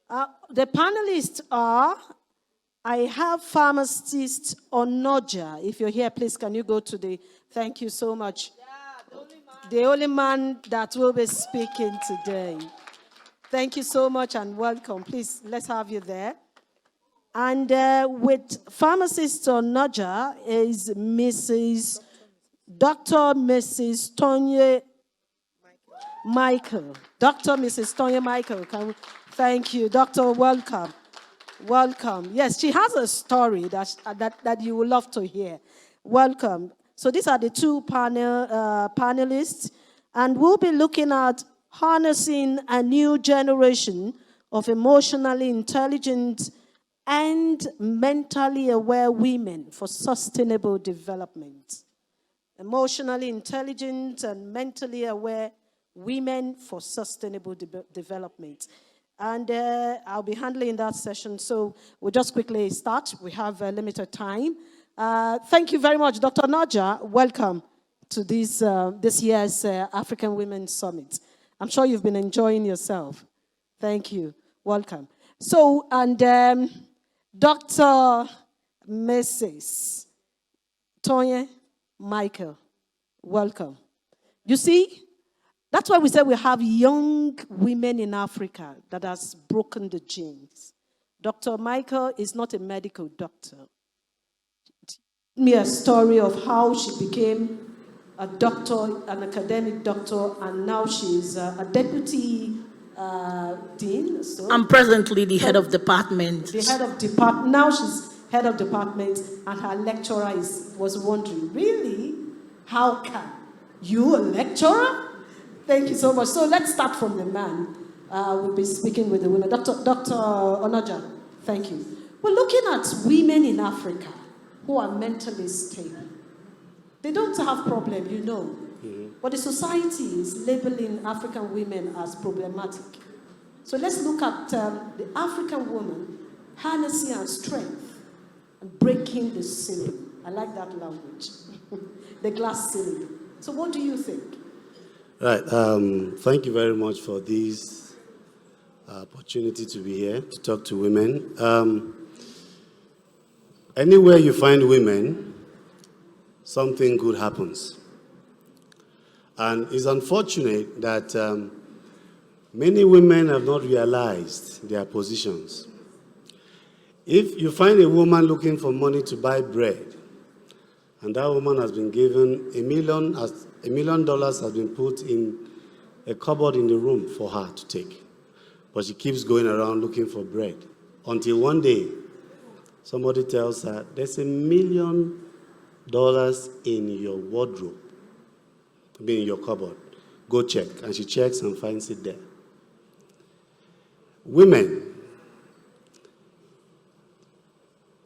The panelists are, I have pharmacist Onoja. If you're here, please, can you go to the, thank you so much. Yeah, the only man that will be speaking today. Thank you so much and welcome. Please, let's have you there. And with pharmacist Onoja is Dr. Mrs. Tonye Michael. Dr. Mrs. Tonye Michael. Thank you. Doctor, welcome. Welcome. Yes, she has a story that you will love to hear. Welcome. So these are the two panelists, and we'll be looking at harnessing a new generation of emotionally intelligent and mentally aware women for sustainable development. Emotionally intelligent and mentally aware women for sustainable development. And I'll be handling that session, so we'll just quickly start. We have a limited time. Thank you very much, Dr. Onoja. Welcome to this year's African Women's Summit. I'm sure you've been enjoying yourself. Thank you. Welcome. So, and Dr. Mrs. Tonye Michael, welcome. You see, that's why we say we have young women in Africa that has broken the genes. Dr. Michael is not a medical doctor. She told me a story of how she became a doctor, an academic doctor, and now she's a deputy dean. So I'm presently the head of department. The head of department. Now she's head of department, and her lecturer was wondering, really? How can you, a lecturer? Thank you so much. So let's start from the man. We'll be speaking with the women. Dr. Onoja, thank you. We're looking at women in Africa who are mentally stable. They don't have problem, you know. Mm-hmm. But the society is labeling African women as problematic. So let's look at the African woman harnessing her strength and breaking the ceiling. I like that language. The glass ceiling. So what do you think? Right. Thank you very much for this opportunity to be here to talk to women. Anywhere you find women, something good happens. And it's unfortunate that many women have not realized their positions. If you find a woman looking for money to buy bread, and that woman has been given $1 million has been put in a cupboard in the room for her to take. But she keeps going around looking for bread. Until one day, somebody tells her, there's $1 million in your wardrobe, in your cupboard. Go check. And she checks and finds it there. Women,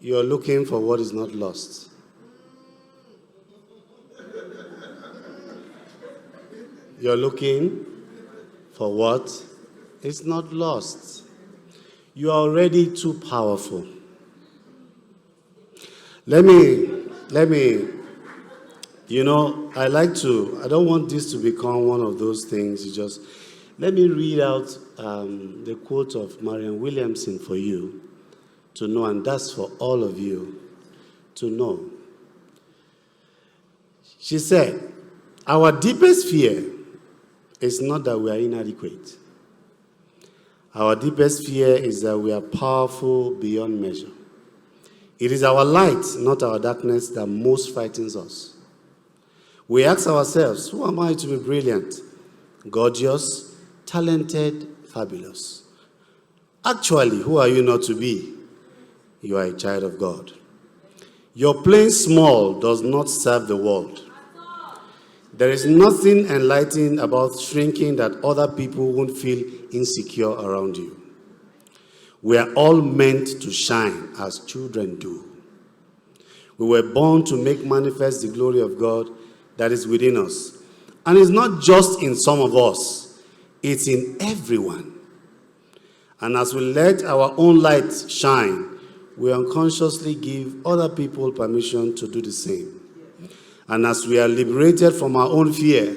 you're looking for what is not lost. You're looking for what is not lost. You are already too powerful. Let me, you know, I don't want this to become one of those things. Let me read out the quote of Marianne Williamson for you to know, and that's for all of you to know. She said, our deepest fear is not that we are inadequate. Our deepest fear is that we are powerful beyond measure. It is our light, not our darkness, that most frightens us. We ask ourselves, who am I to be brilliant, gorgeous, talented, fabulous? Actually, who are you not to be? You are a child of God. Your playing small does not serve the world. There is nothing enlightening about shrinking that other people won't feel insecure around you. We are all meant to shine as children do. We were born to make manifest the glory of God that is within us. And it's not just in some of us, it's in everyone. And as we let our own light shine, we unconsciously give other people permission to do the same. And as we are liberated from our own fear,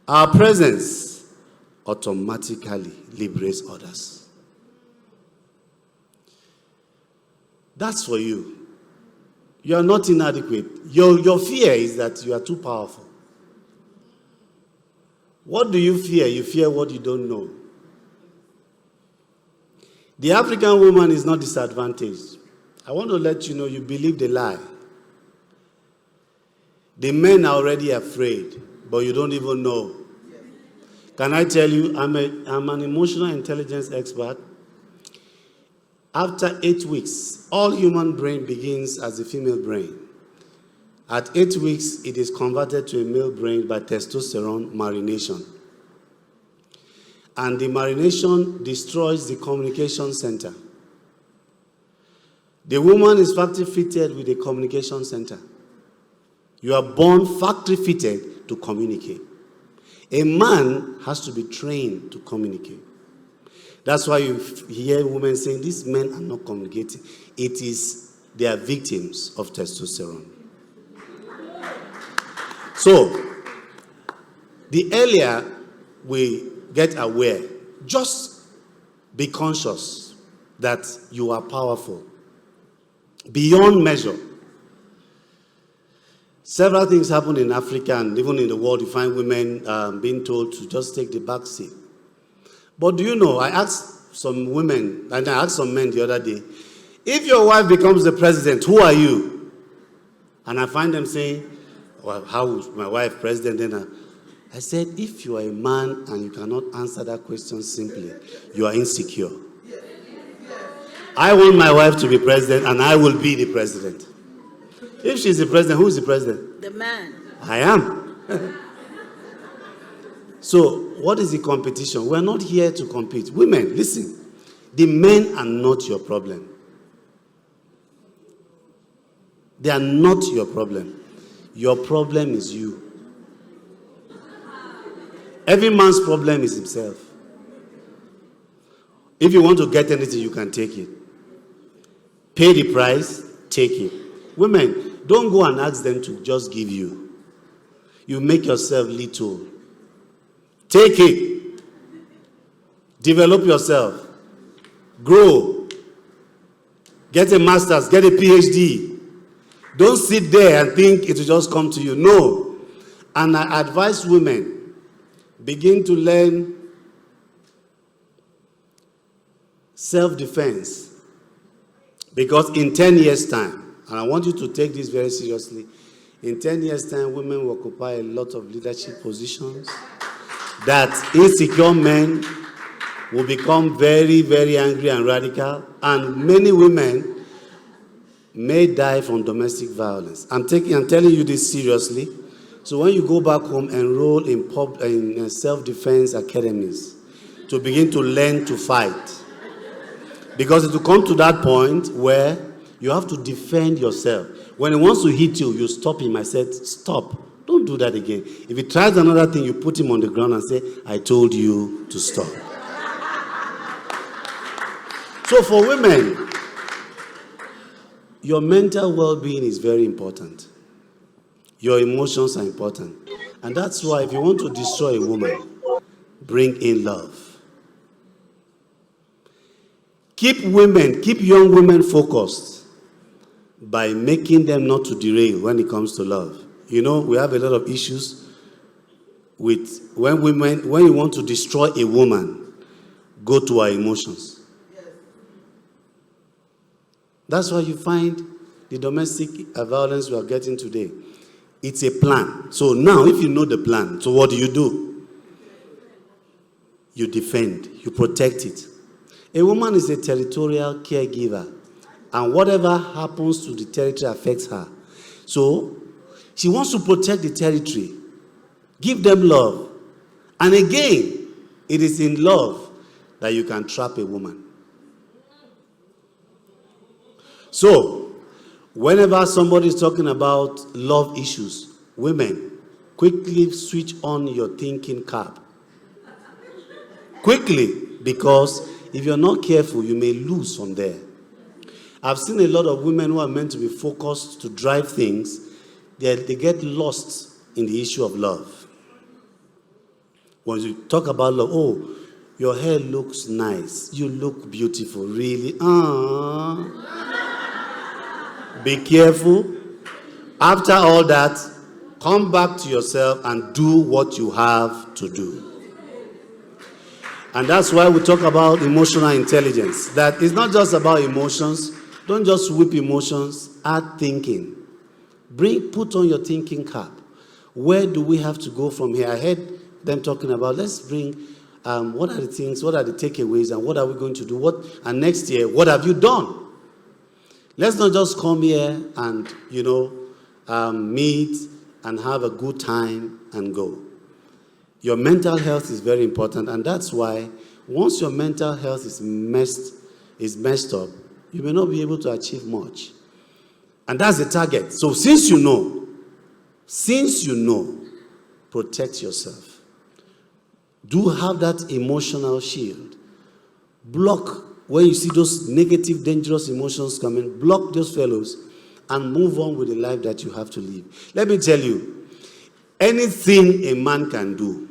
our presence automatically liberates others. That's for you. You are not inadequate. Your fear is that you are too powerful. What do you fear? You fear what you don't know. The African woman is not disadvantaged. I want to let you know you believe the lie. The men are already afraid, but you don't even know. Can I tell you, I'm an emotional intelligence expert. After 8 weeks, all human brain begins as a female brain. At 8 weeks, it is converted to a male brain by testosterone marination. And the marination destroys the communication center. The woman is factory fitted with a communication center. You are born factory fitted to communicate. A man has to be trained to communicate. That's why you hear women saying, these men are not communicating. It is, they are victims of testosterone. So, the earlier we get aware, just be conscious that you are powerful, beyond measure. Several things happen in Africa and even in the world. You find women being told to just take the back seat. But do you know, I asked some women, and I asked some men the other day, if your wife becomes the president, who are you? And I find them saying, well, how is my wife president? Then I said, if you are a man and you cannot answer that question simply, you are insecure. I want my wife to be president and I will be the president. If she's the president, who is the president? The man. I am. So, what is the competition? We're not here to compete. Women, listen. The men are not your problem. They are not your problem. Your problem is you. Every man's problem is himself. If you want to get anything, you can take it. Pay the price, take it. Women, don't go and ask them to just give you. You make yourself little. Take it. Develop yourself. Grow. Get a master's, get a PhD. Don't sit there and think it will just come to you. No. And I advise women, begin to learn self-defense. Because in 10 years' time, and I want you to take this very seriously, in 10 years' time, women will occupy a lot of leadership positions, that insecure men will become very, very angry and radical, and many women may die from domestic violence. I'm telling you this seriously. So when you go back home, enroll in self-defense academies to begin to learn to fight. Because it will come to that point where you have to defend yourself. When he wants to hit you, you stop him. I said, stop. Don't do that again. If he tries another thing, you put him on the ground and say, I told you to stop. So for women, your mental well-being is very important. Your emotions are important. And that's why if you want to destroy a woman, bring in love. Keep young women focused by making them not to derail when it comes to love. You know, we have a lot of issues with when you want to destroy a woman, go to our emotions. That's why you find the domestic violence we are getting today. It's a plan. So now, if you know the plan, so what do? You defend, you protect it. A woman is a territorial caregiver, and whatever happens to the territory affects her. So, she wants to protect the territory, give them love. And again, it is in love that you can trap a woman. So, whenever somebody is talking about love issues, women, quickly switch on your thinking cap. Quickly, because if you're not careful, you may lose from there. I've seen a lot of women who are meant to be focused to drive things. They get lost in the issue of love. When you talk about love, oh, your hair looks nice. You look beautiful, really. Be careful. After all that, come back to yourself and do what you have to do. And that's why we talk about emotional intelligence. That it's not just about emotions. Don't just whip emotions. Add thinking. Put on your thinking cap. Where do we have to go from here? I heard them talking about, let's bring, what are the things, what are the takeaways, and what are we going to do? And next year, what have you done? Let's not just come here and, meet and have a good time and go. Your mental health is very important, and that's why once your mental health is messed up, you may not be able to achieve much. And that's the target. So since you know, protect yourself. Do have that emotional shield. Block when you see those negative, dangerous emotions coming, block those fellows and move on with the life that you have to live. Let me tell you, anything a man can do,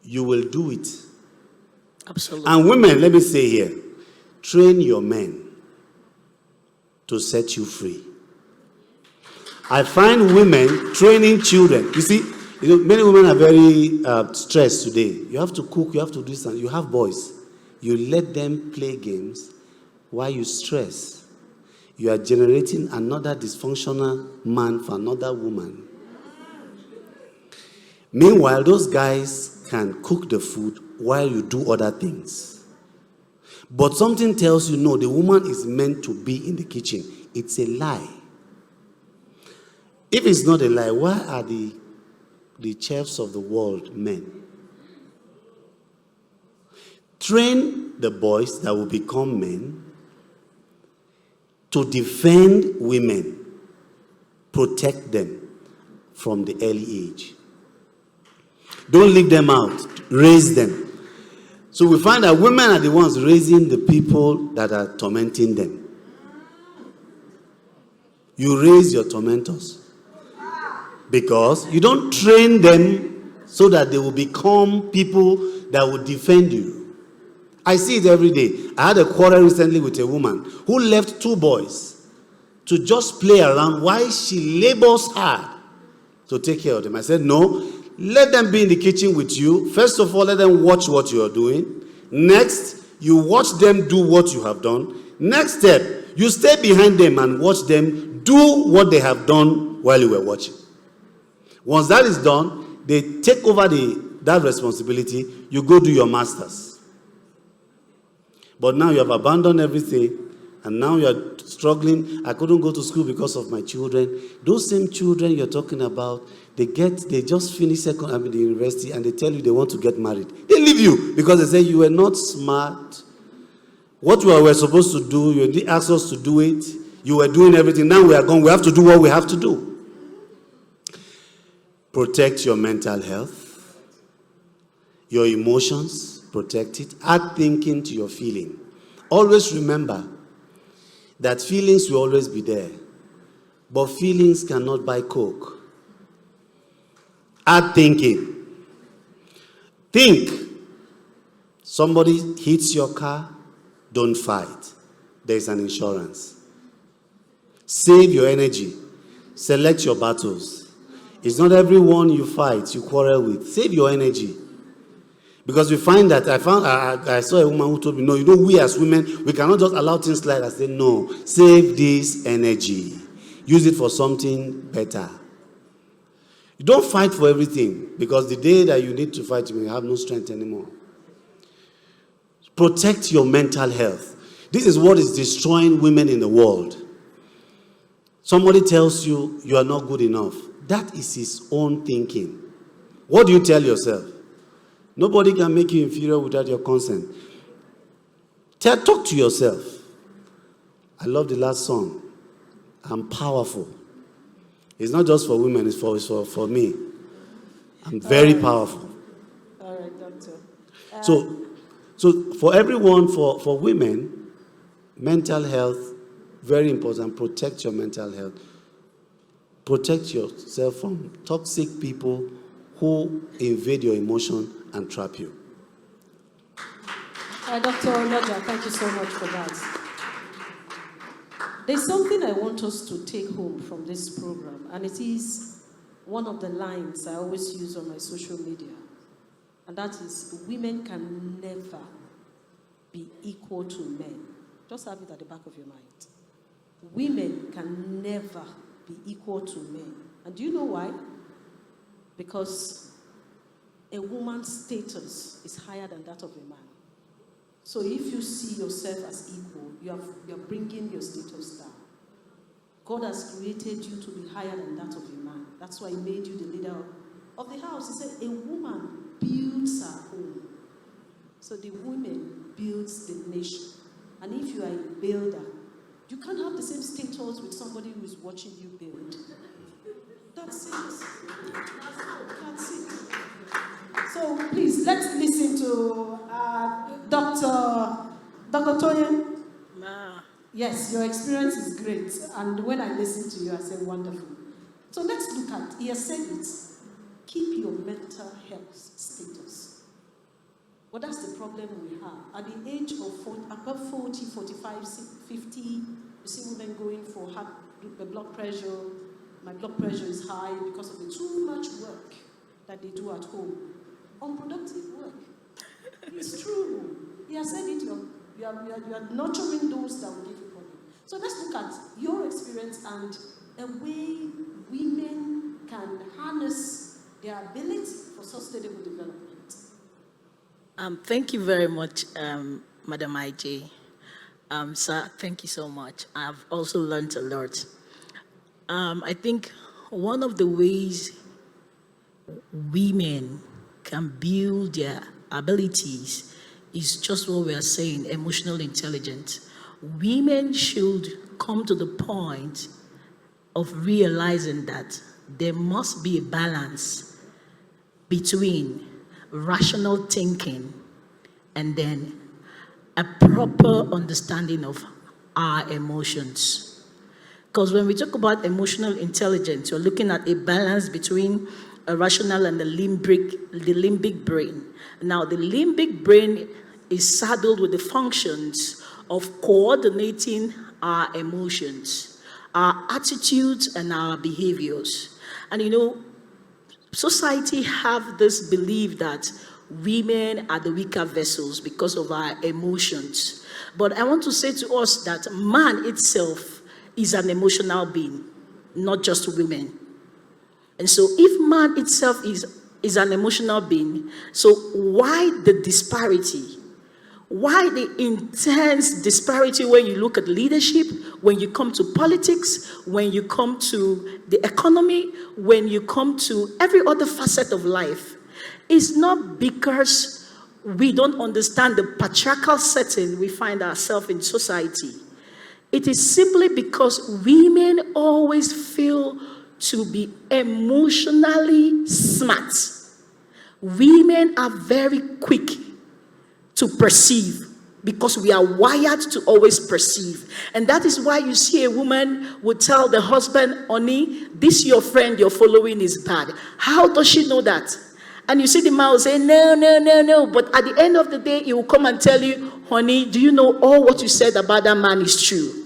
you will do it. Absolutely. And women, let me say here, train your men to set you free. I find women training children. You see, many women are very stressed today. You have to cook, you have to do something. You have boys. You let them play games while you stress. You are generating another dysfunctional man for another woman. Meanwhile, those guys can cook the food while you do other things. But something tells you, no, the woman is meant to be in the kitchen. It's a lie. If it's not a lie, why are the chefs of the world men? Train the boys that will become men to defend women, protect them from the early age. Don't leave them out. Raise them. So we find that women are the ones raising the people that are tormenting them. You raise your tormentors. Because you don't train them so that they will become people that will defend you. I see it every day. I had a quarrel recently with a woman who left 2 boys to just play around while she labors hard to take care of them. I said, no, let them be in the kitchen with you. First of all, let them watch what you are doing. Next, you watch them do what you have done. Next step, you stay behind them and watch them do what they have done while you were watching. Once that is done, they take over that responsibility. You go do your masters. But now you have abandoned everything, and now you are struggling. I couldn't go to school because of my children. Those same children you're talking about, they just finish the university, and they tell you they want to get married. They leave you because they say you were not smart. What we were supposed to do, you didn't ask us to do it. You were doing everything. Now we are gone. We have to do what we have to do. Protect your mental health, your emotions, protect it. Add thinking to your feeling. Always remember that feelings will always be there, but feelings cannot buy Coke. Add thinking. Think. Somebody hits your car, don't fight. There's an insurance. Save your energy. Select your battles. It's not everyone you fight, you quarrel with. Save your energy. Because we find that, I saw a woman who told me, no, we as women, we cannot just allow things like that. I said, no, save this energy. Use it for something better. You don't fight for everything, because the day that you need to fight, you may have no strength anymore. Protect your mental health. This is what is destroying women in the world. Somebody tells you you are not good enough. That is his own thinking. What do you tell yourself? Nobody can make you inferior without your consent. Talk to yourself. I love the last song. I'm powerful. It's not just for women, it's for me. I'm very powerful. All right, Doctor. So for everyone, for women, mental health, very important. Protect your mental health. Protect yourself from toxic people who invade your emotion and trap you. Dr. Onoja, thank you so much for that. There's something I want us to take home from this program, and it is one of the lines I always use on my social media, and that is, women can never be equal to men. Just have it at the back of your mind. Women can never be equal to men. And do you know why? Because a woman's status is higher than that of a man. So if you see yourself as equal, you're bringing your status down. God has created you to be higher than that of a man. That's why he made you the leader of the house. He said a woman builds her home. So the woman builds the nation. And if you are a builder, you can't have the same status with somebody who is watching you build. That's it. That's it. So please, let's listen to Dr. Toyin. Yes, your experience is great. And when I listen to you, I say, wonderful. So let's look at, he has said it, keep your mental health status. But that's the problem we have. At the age of above 40, 45, 50, you see women going for blood pressure. My blood pressure is high because of the too much work that they do at home. Unproductive work. It's true. He has said it, you are nurturing those that will give you problem. So let's look at your experience and a way women can harness their ability for sustainable development. Thank you very much, Madam IJ. Sir, thank you so much. I've also learned a lot. I think one of the ways women can build their abilities is just what we are saying, emotional intelligence. Women should come to the point of realizing that there must be a balance between rational thinking and then a proper understanding of our emotions. Because when we talk about emotional intelligence, you're looking at a balance between a rational and the limbic brain. Now, the limbic brain is saddled with the functions of coordinating our emotions, our attitudes, and our behaviors. And you know, society have this belief that women are the weaker vessels because of our emotions. But I want to say to us that man itself is an emotional being, not just women. And so if man itself is an emotional being, so why the disparity? Why the intense disparity when you look at leadership, when you come to politics, when you come to the economy, when you come to every other facet of life? It's not because we don't understand the patriarchal setting we find ourselves in society. It is simply because women always feel to be emotionally smart. Women are very quick to perceive because we are wired to always perceive. And that is why you see a woman would tell the husband, honey, this your friend you're following is bad. How does she know that? And you see the man will say, no. But at the end of the day, he will come and tell you, honey, do you know all what you said about that man is true?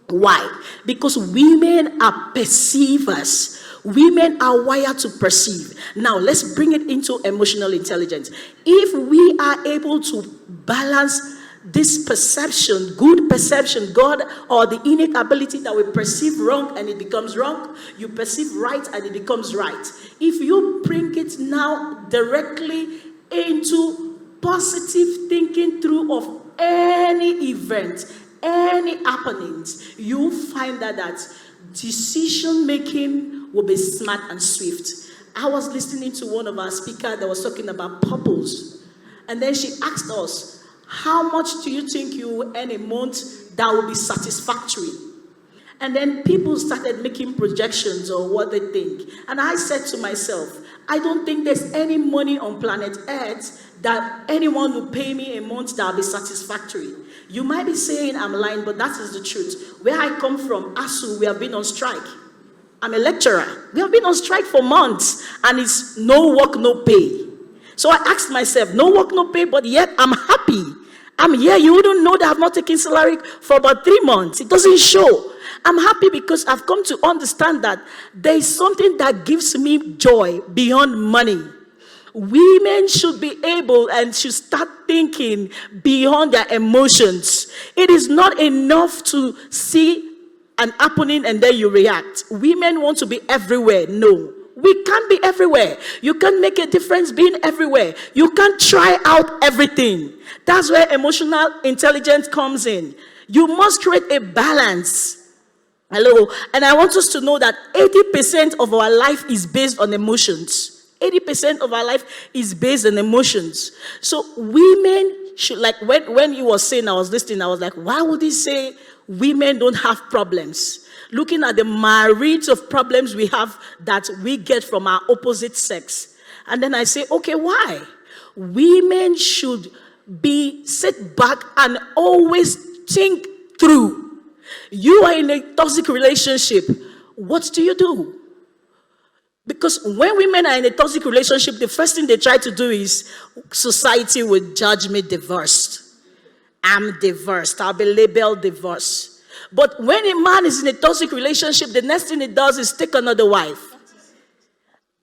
Why? Because women are perceivers. Women are wired to perceive. Now, let's bring it into emotional intelligence. If we are able to balance this perception, good perception, God, or the innate ability that we perceive wrong and it becomes wrong, you perceive right and it becomes right. If you bring it now directly into positive thinking through of any event, any happenings, you find that decision making will be smart and swift. I was listening to one of our speakers that was talking about purpose. And then she asked us, how much do you think you will earn a month that will be satisfactory? And then people started making projections of what they think. And I said to myself, I don't think there's any money on planet Earth that anyone will pay me a month that will be satisfactory. You might be saying I'm lying, but that is the truth. Where I come from, ASU, we have been on strike. I'm a lecturer. We have been on strike for months, and it's no work, no pay. So I asked myself, no work, no pay, but yet I'm happy. I'm here, you wouldn't know that I've not taken salary for about 3 months. It doesn't show. I'm happy because I've come to understand that there is something that gives me joy beyond money. Women should be able and should start thinking beyond their emotions. It is not enough to see an happening and then you react. Women want to be everywhere. No. We can't be everywhere. You can't make a difference being everywhere. You can't try out everything. That's where emotional intelligence comes in. You must create a balance. Hello. And I want us to know that 80% of our life is based on emotions. 80% of our life is based on emotions. So women should, like when you were saying, I was listening, I was like, why would he say women don't have problems? Looking at the myriad of problems we have that we get from our opposite sex. And then I say, okay, why? Women should sit back and always think through. You are in a toxic relationship. What do you do? Because when women are in a toxic relationship, the first thing they try to do is, society will judge me divorced. I'm divorced. I'll be labeled divorced. But when a man is in a toxic relationship, the next thing he does is take another wife.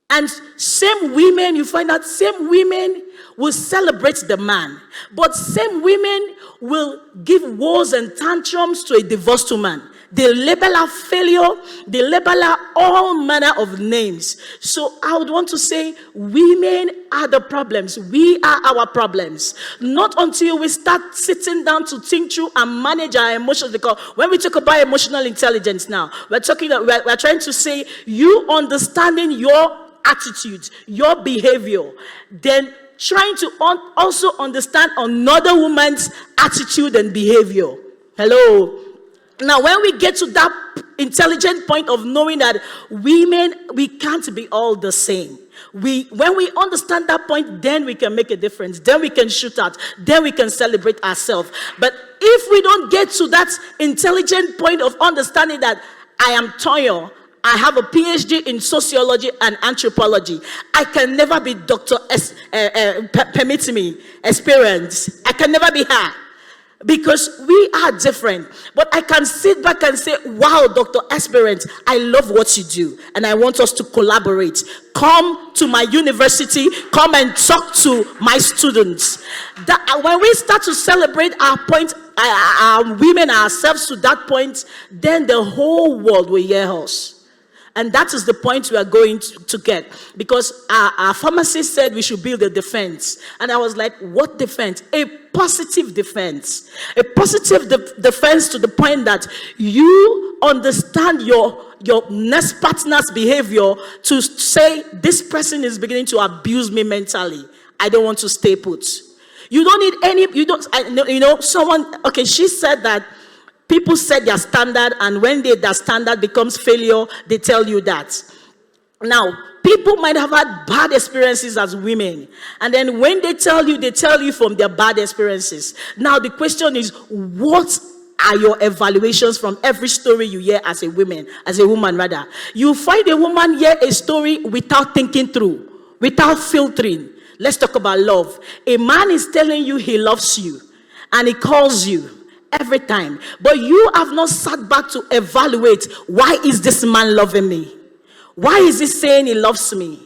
And same women, you find out same women will celebrate the man. But same women will give woes and tantrums to a divorced woman. They label her failure. They label her all manner of names. So I would want to say women are the problems. We are our problems. Not until we start sitting down to think through and manage our emotions. Because when we talk about emotional intelligence now, we're trying to say you understanding your attitude, your behavior, then trying to also understand another woman's attitude and behavior. Hello. Now, when we get to that intelligent point of knowing that women, we can't be all the same. When we understand that point, then we can make a difference. Then we can shoot out. Then we can celebrate ourselves. But if we don't get to that intelligent point of understanding that I am Toyo, I have a PhD in sociology and anthropology, I can never be Dr. Permit me, experience. I can never be her. Because we are different. But I can sit back and say, wow, Dr. Esperance, I love what you do. And I want us to collaborate. Come to my university. Come and talk to my students. When we start to celebrate our point, our women ourselves to that point, then the whole world will hear us. And that is the point we are going to get. Because our pharmacist said we should build a defense. And I was like, what defense? A positive defense. A positive defense to the point that you understand your next partner's behavior to say, this person is beginning to abuse me mentally. I don't want to stay put. You don't need any, someone, okay, she said that people set their standard, and when their standard becomes failure, they tell you that. Now, people might have had bad experiences as women, and then when they tell you from their bad experiences. Now, the question is, what are your evaluations from every story you hear as a woman rather? You find a woman hear a story without thinking through, without filtering. Let's talk about love. A man is telling you he loves you, and he calls you every time, but you have not sat back to evaluate, why is this man loving me? Why is he saying he loves me?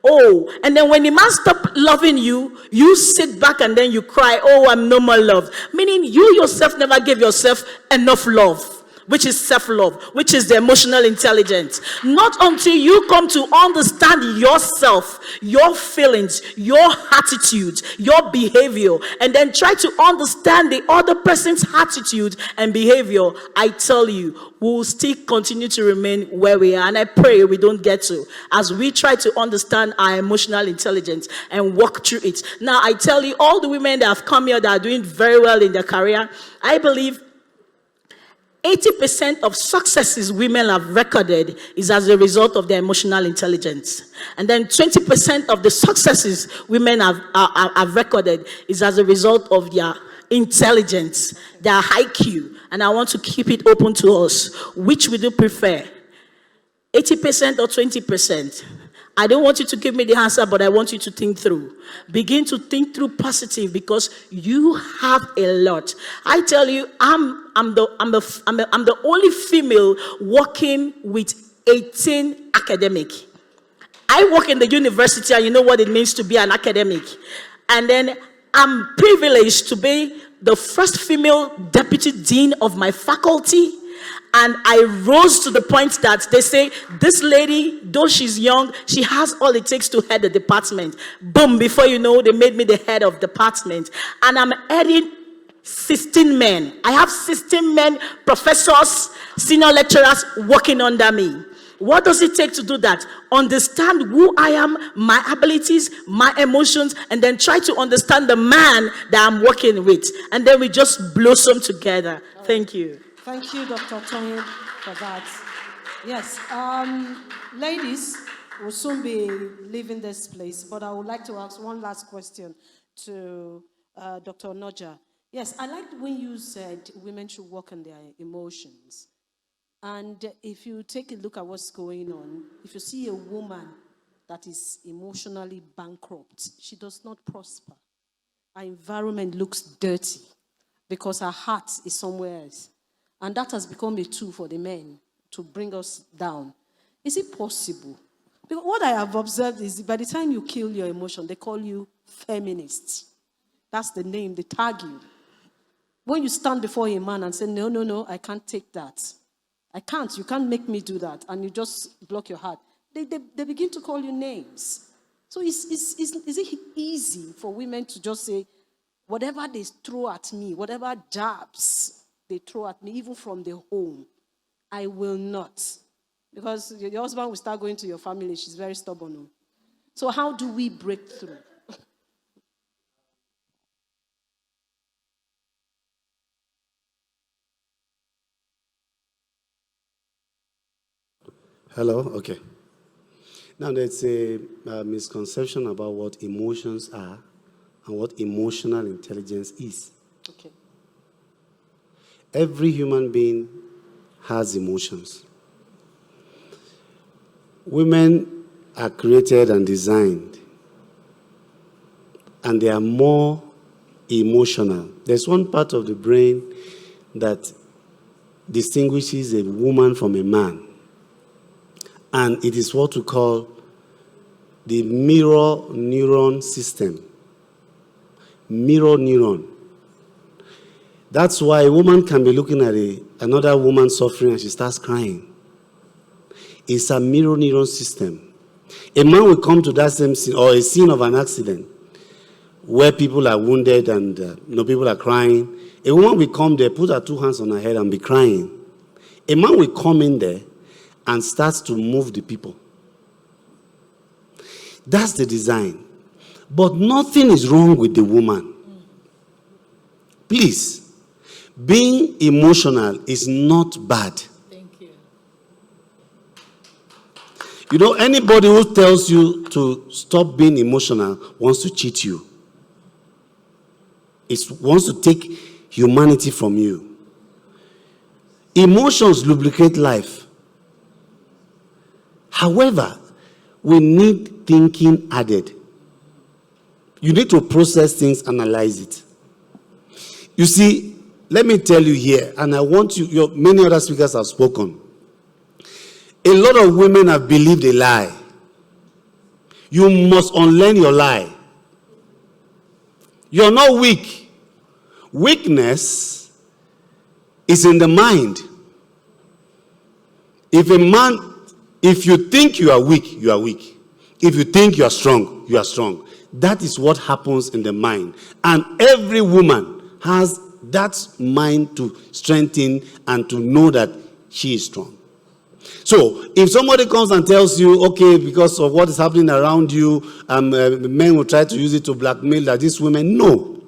Oh, and then when the man stops loving you, you sit back and then you cry, oh, I'm no more loved. Meaning you yourself never gave yourself enough love, which is self-love, which is the emotional intelligence. Not until you come to understand yourself, your feelings, your attitude, your behavior, and then try to understand the other person's attitude and behavior, I tell you, we will still continue to remain where we are. And I pray we don't get to, as we try to understand our emotional intelligence and walk through it. Now, I tell you, all the women that have come here that are doing very well in their career, I believe 80% of successes women have recorded is as a result of their emotional intelligence. And then 20% of the successes women have recorded is as a result of their intelligence, their IQ. And I want to keep it open to us. Which would you prefer? 80% or 20%? I don't want you to give me the answer, but I want you to think through. Begin to think through positive, because you have a lot. I tell you, I'm the only female working with 18 academic. I work in the university, and you know what it means to be an academic. And then I'm privileged to be the first female deputy dean of my faculty. And I rose to the point that they say, this lady, though she's young, she has all it takes to head the department. Boom, before you know, they made me the head of department. And I'm heading 16 men. I have 16 men, professors, senior lecturers working under me. What does it take to do that? Understand who I am, my abilities, my emotions, and then try to understand the man that I'm working with. And then we just blossom together. Thank you. Thank you, Dr. Tony, for that. Yes, ladies, will soon be leaving this place, but I would like to ask one last question to Dr. Onoja. Yes, I liked when you said women should work on their emotions. And if you take a look at what's going on, if you see a woman that is emotionally bankrupt, she does not prosper. Her environment looks dirty because her heart is somewhere else. And that has become a tool for the men to bring us down. Is it possible? Because what I have observed is by the time you kill your emotion, they call you feminist. That's the name, they tag you. When you stand before a man and say, no, I can't take that. I can't, you can't make me do that. And you just block your heart. They begin to call you names. So is it easy for women to just say, whatever they throw at me, whatever jabs they throw at me, even from the home, I will not. Because your husband will start going to your family. She's very stubborn. So how do we break through? Hello? Okay. Now, there's a misconception about what emotions are and what emotional intelligence is. Okay. Every human being has emotions. Women are created and designed, and they are more emotional. There's one part of the brain that distinguishes a woman from a man, and it is what we call the mirror neuron system. Mirror neuron. That's why a woman can be looking at another woman suffering and she starts crying. It's a mirror neuron system. A man will come to that same scene, or a scene of an accident where people are wounded and people are crying. A woman will come there, put her 2 hands on her head and be crying. A man will come in there and start to move the people. That's the design. But nothing is wrong with the woman. Please. Being emotional is not bad. Thank you. You know, anybody who tells you to stop being emotional wants to cheat you. It wants to take humanity from you. Emotions lubricate life. However, we need thinking added. You need to process things, analyze it. You see, let me tell you here, and I want you, many other speakers have spoken. A lot of women have believed a lie. You must unlearn your lie. You're not weak. Weakness is in the mind. If you think you are weak, you are weak. If you think you are strong, you are strong. That is what happens in the mind. And every woman has that mind to strengthen and to know that she is strong. So, if somebody comes and tells you, okay, because of what is happening around you, men will try to use it to blackmail that these women, no.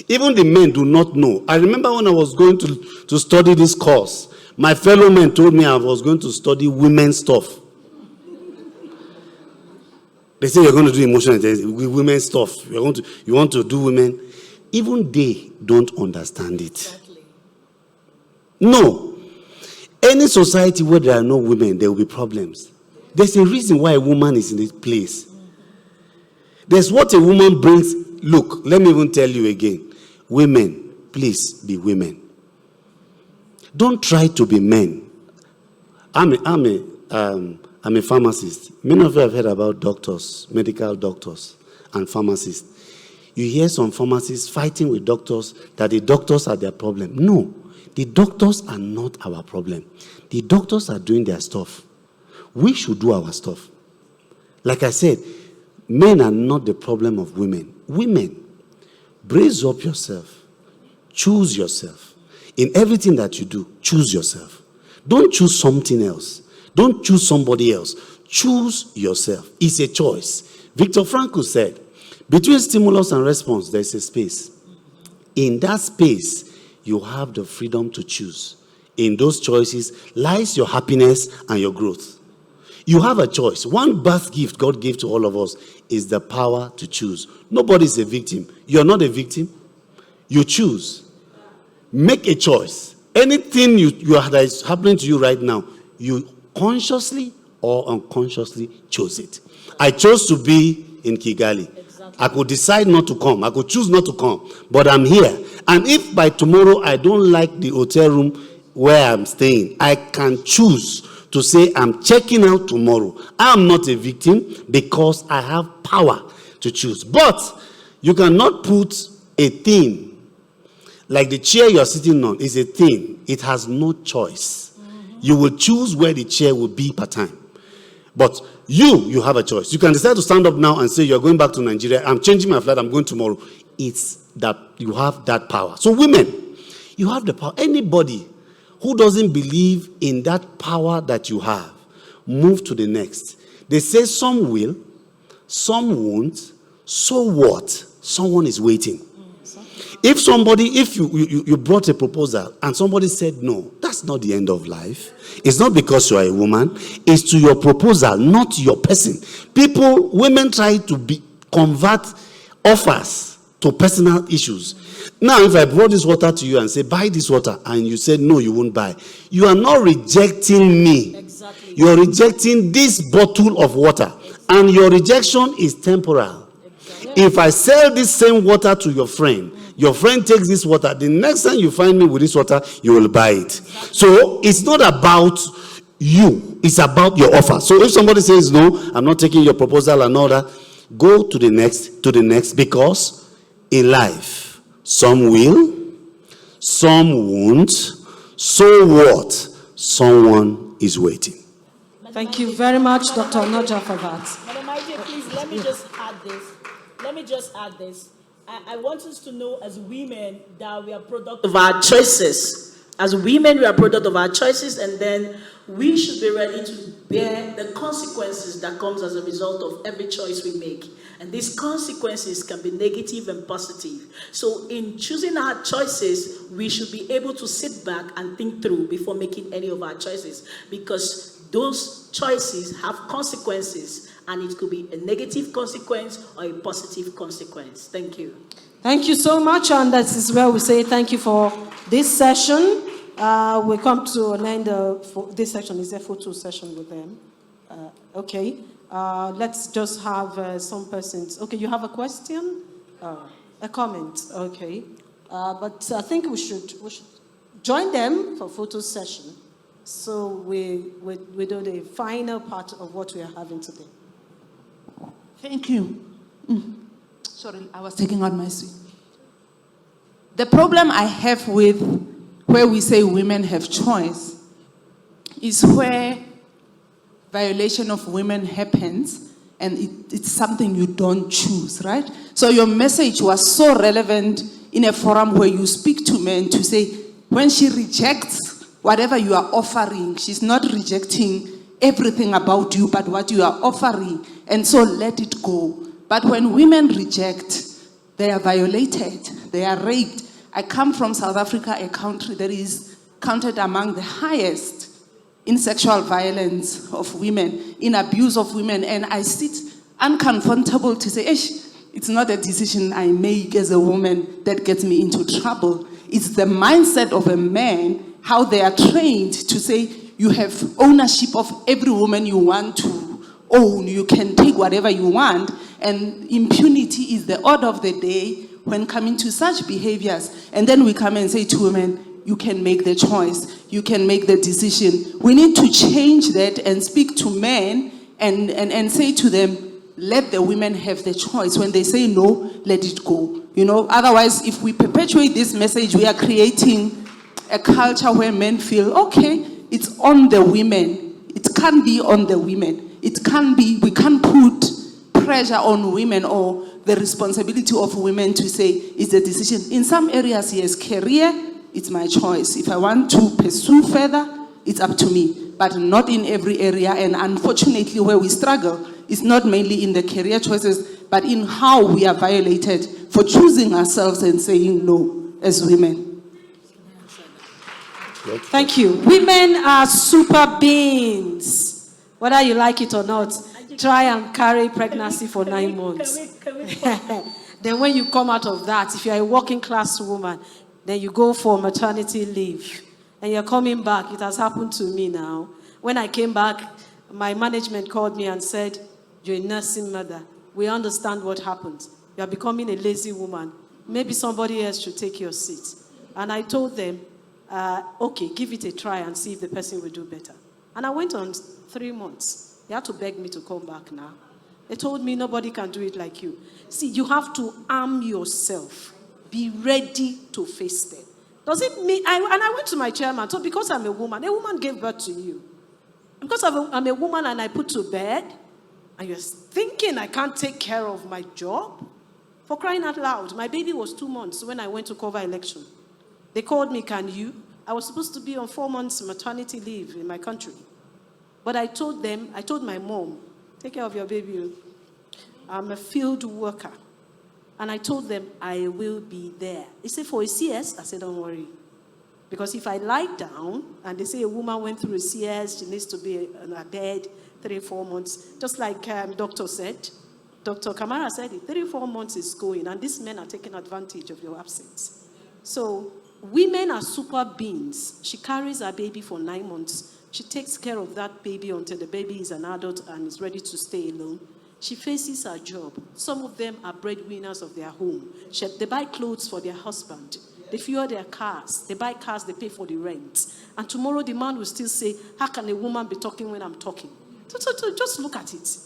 Even the men do not know. I remember when I was going to study this course, my fellow men told me I was going to study women's stuff. They say you're going to do emotional intelligence, women's stuff. You want to do women. Even they don't understand it. Exactly. No. Any society where there are no women, there will be problems. There's a reason why a woman is in this place. There's what a woman brings. Look, let me even tell you again. Women, please be women. Don't try to be men. I'm a pharmacist. Many of you have heard about doctors, medical doctors, and pharmacists. You hear some pharmacists fighting with doctors that the doctors are their problem. No, the doctors are not our problem. The doctors are doing their stuff. We should do our stuff. Like I said, men are not the problem of women. Women, brace up yourself. Choose yourself. In everything that you do, choose yourself. Don't choose something else. Don't choose somebody else. Choose yourself. It's a choice. Viktor Frankl said, between stimulus and response, there's a space. In that space, you have the freedom to choose. In those choices lies your happiness and your growth. You have a choice. One birth gift God gave to all of us is the power to choose. Nobody is a victim. You're not a victim. You choose. Make a choice. Anything that is happening to you right now, you consciously or unconsciously chose it. I chose to be in Kigali. Exactly. I could decide not to come. I could choose not to come. But I'm here. And if by tomorrow I don't like the hotel room where I'm staying, I can choose to say I'm checking out tomorrow. I'm not a victim because I have power to choose. But you cannot put a thing like the chair you're sitting on is a thing. It has no choice. Mm-hmm. You will choose where the chair will be per time. But you have a choice. You can decide to stand up now and say you're going back to Nigeria. I'm changing my flight. I'm going tomorrow. It's that you have that power. So women, you have the power. Anybody who doesn't believe in that power that you have, move to the next. They say some will, some won't. So what? Someone is waiting. If you brought a proposal and somebody said no, that's not the end of life. It's not because you are a woman. It's to your proposal, not your person. Women try to convert offers to personal issues. Now, if I brought this water to you and say, buy this water, and you said, no, you won't buy, you are not rejecting me. Exactly. You are rejecting this bottle of water. Exactly. And your rejection is temporal. Exactly. If I sell this same water to your friend takes this water, the next time you find me with this water, you will buy it. Exactly. So it's not about you, it's about your offer. So if somebody says, no, I'm not taking your proposal and all that, go to the next, because in life, some will, some won't. So what? Someone is waiting. Thank you very much, Dr. Onoja, for that. Madam IJ, please, let me just add this. I want us to know as women that we are product of our choices. As women, we are product of our choices, and then we should be ready to bear the consequences that comes as a result of every choice we make. And these consequences can be negative and positive. So in choosing our choices, we should be able to sit back and think through before making any of our choices, because those choices have consequences, and it could be a negative consequence or a positive consequence. Thank you. Thank you so much, and that is where we say thank you for this session. We come to an end of this session. Is there a photo session with them? Okay. Let's just have some persons. Okay, you have a question? A comment? Okay. But I think we should join them for photo session. So we do the final part of what we are having today. Thank you. Sorry, I was taking out my suit. The problem I have with where we say women have choice is where violation of women happens and it's something you don't choose, right? So your message was so relevant in a forum where you speak to men to say, when she rejects whatever you are offering, she's not rejecting everything about you, but what you are offering, and so let it go. But when women reject, they are violated, they are raped. I come from South Africa, a country that is counted among the highest in sexual violence of women, in abuse of women, and I sit uncomfortable to say, it's not a decision I make as a woman that gets me into trouble. It's the mindset of a man, how they are trained to say, you have ownership of every woman you want to own. You can take whatever you want, and impunity is the order of the day when coming to such behaviors. And then we come and say to women, you can make the choice, you can make the decision. We need to change that and speak to men and say to them, let the women have the choice. When they say no, let it go. Otherwise, if we perpetuate this message, we are creating a culture where men feel, okay, it's on the women. It can't be on the women. We can't put pressure on women or the responsibility of women to say it's a decision. In some areas, yes, career, it's my choice. If I want to pursue further, it's up to me. But not in every area. And unfortunately, where we struggle is not mainly in the career choices, but in how we are violated for choosing ourselves and saying no as women. Thank you. Women are super beings. Whether you like it or not, try and carry pregnancy for 9 months. Then when you come out of that, if you're a working class woman, then you go for maternity leave. And you're coming back. It has happened to me now. When I came back, my management called me and said, you're a nursing mother. We understand what happened. You are becoming a lazy woman. Maybe somebody else should take your seat. And I told them, okay, give it a try and see if the person will do better. And I went on 3 months. They had to beg me to come back now. They told me nobody can do it like you. See, you have to arm yourself. Be ready to face them. Does it mean, and I went to my chairman, so because I'm a woman gave birth to you. Because I'm a woman and I put to bed, and you're thinking I can't take care of my job? For crying out loud, my baby was 2 months when I went to cover election. They called me, can you? I was supposed to be on 4 months maternity leave in my country. But I told my mom, take care of your baby. I'm a field worker. And I told them, I will be there. They said, for a CS? I said, don't worry. Because if I lie down, and they say a woman went through a CS, she needs to be in her bed 3-4 months. Just like Dr. said, Dr. Kamara said it, 3-4 months is going, and these men are taking advantage of your absence. So women are super beings. She carries her baby for 9 months. She takes care of that baby until the baby is an adult and is ready to stay alone. She faces her job. Some of them are breadwinners of their home. They buy clothes for their husband. They fuel their cars. They buy cars, they pay for the rent. And tomorrow the man will still say, how can a woman be talking when I'm talking? So just look at it.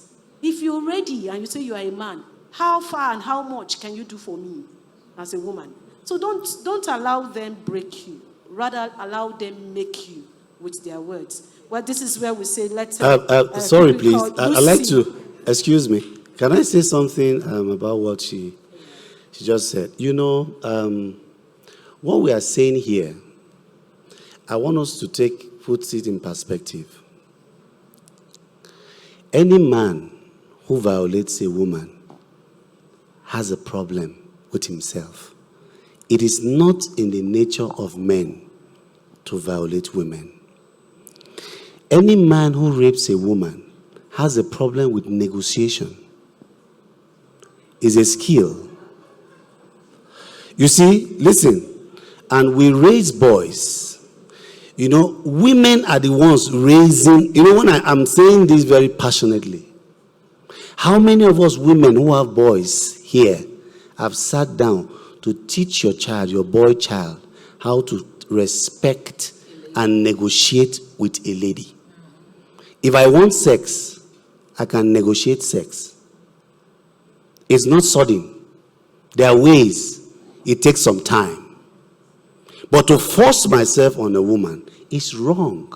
If you're ready and you say you are a man, how far and how much can you do for me as a woman? So don't allow them break you. Rather, allow them make you with their words. Well, this is where we say, let's... sorry, please. I'd like to... Excuse me. Can I say something about what she just said? What we are saying here, I want us to put it in perspective. Any man who violates a woman has a problem with himself. It is not in the nature of men to violate women. Any man who rapes a woman has a problem with negotiation. It's a skill. You see, listen, and we raise boys. Women are the ones raising, when I'm saying this very passionately, how many of us women who have boys here have sat down to teach your boy child, how to respect and negotiate with a lady? If I want sex, I can negotiate sex. It's not sudden. There are ways. It takes some time. But to force myself on a woman is wrong.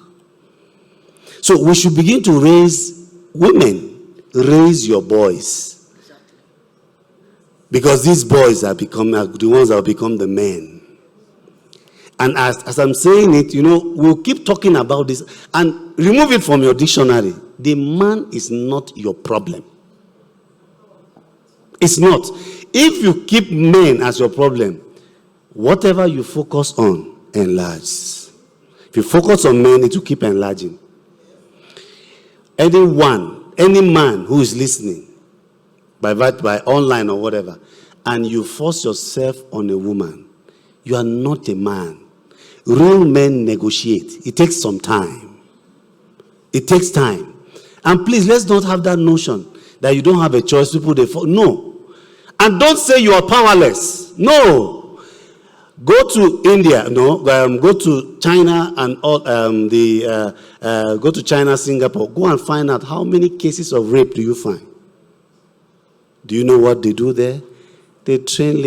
So we should begin to raise women. Raise your boys. Because these boys are the ones that will become the men. And as I'm saying it, we'll keep talking about this and remove it from your dictionary. The man is not your problem. It's not. If you keep men as your problem, whatever you focus on enlarges. If you focus on men, it will keep enlarging. Any man who is listening, by online or whatever, and you force yourself on a woman, you are not a man. Real men negotiate. It takes some time. It takes time. And please, let's not have that notion that you don't have a choice. People, no. And don't say you are powerless. No. Go to India, no. Go to China and all go to China, Singapore. Go and find out how many cases of rape do you find. Do you know what they do there? They train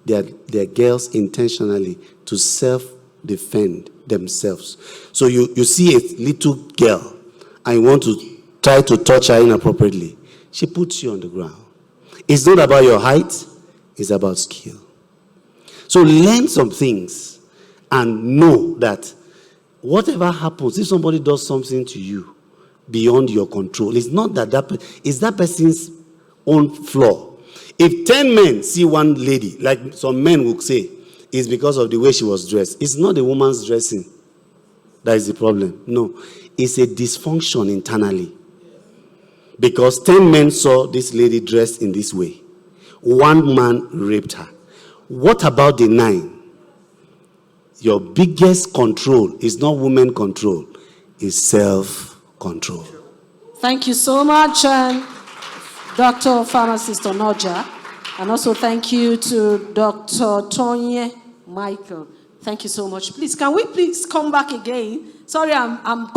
their girls intentionally to self-defend themselves. So you see a little girl and you want to try to touch her inappropriately. She puts you on the ground. It's not about your height, it's about skill. So learn some things and know that whatever happens, if somebody does something to you beyond your control, it's not it's that person's own flaw. If 10 men see one lady, like some men would say, it's because of the way she was dressed. It's not the woman's dressing that is the problem. No, it's a dysfunction internally. Because 10 men saw this lady dressed in this way. One man raped her. What about the 9? Your biggest control is not women control, it's self-control. Thank you so much, Dr. Pharmacist Onoja. And also thank you to Dr. Tonye Michael. Thank you so much. Please, can we please come back again? Sorry, I'm